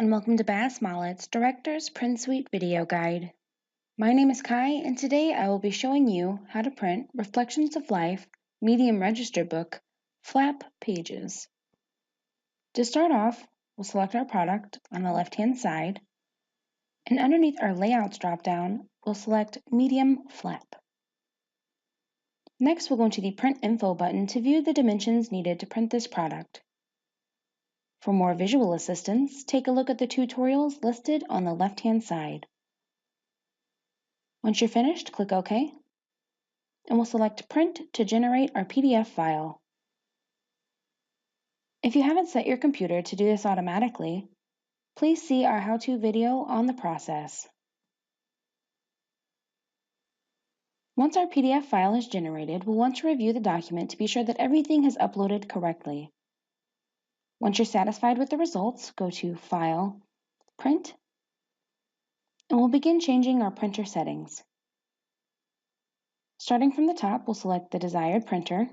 and welcome to Bass-Mollett's Director's Print Suite video guide. My name is Kai, and today I will be showing you how to print Reflections of Life medium register book flap pages. To start off, we'll select our product on the left-hand side, and underneath our Layouts drop-down, we'll select Medium Flap. Next, we'll go into the Print Info button to view the dimensions needed to print this product. For more visual assistance, take a look at the tutorials listed on the left-hand side. Once you're finished, click OK, and we'll select Print to generate our PDF file. If you haven't set your computer to do this automatically, please see our how-to video on the process. Once our PDF file is generated, we'll want to review the document to be sure that everything is uploaded correctly. Once you're satisfied with the results, go to File, Print, and we'll begin changing our printer settings. Starting from the top, we'll select the desired printer.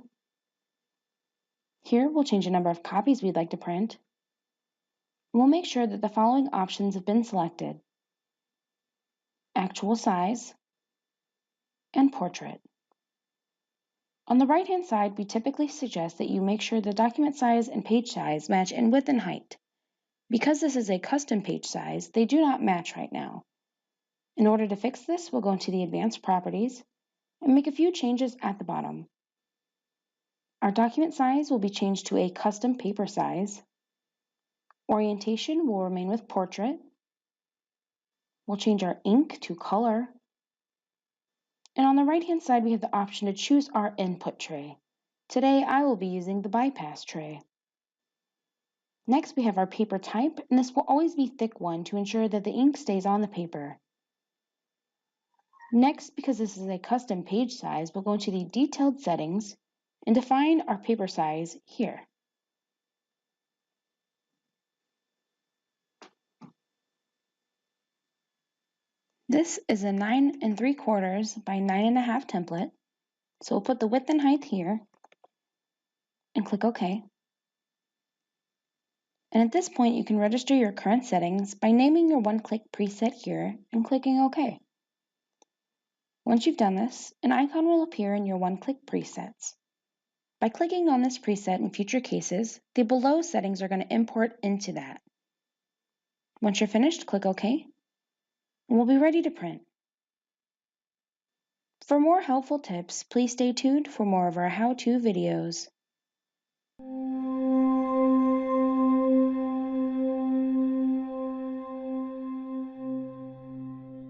Here, we'll change the number of copies we'd like to print. We'll make sure that the following options have been selected: Actual Size and Portrait. On the right-hand side, we typically suggest that you make sure the document size and page size match in width and height. Because this is a custom page size, they do not match right now. In order to fix this, we'll go into the Advanced Properties and make a few changes at the bottom. Our document size will be changed to a custom paper size. Orientation will remain with Portrait. We'll change our ink to color. And on the right-hand side, we have the option to choose our input tray. Today, I will be using the bypass tray. Next, we have our paper type, and this will always be thick one to ensure that the ink stays on the paper. Next, because this is a custom page size, we'll go into the detailed settings and define our paper size here. This is a 9 3/4 by 9 1/2 template, so we'll put the width and height here and click OK. And at this point, you can register your current settings by naming your one-click preset here and clicking OK. Once you've done this, an icon will appear in your one-click presets. By clicking on this preset in future cases, the below settings are going to import into that. Once you're finished, click OK, and we'll be ready to print. For more helpful tips, please stay tuned for more of our how-to videos.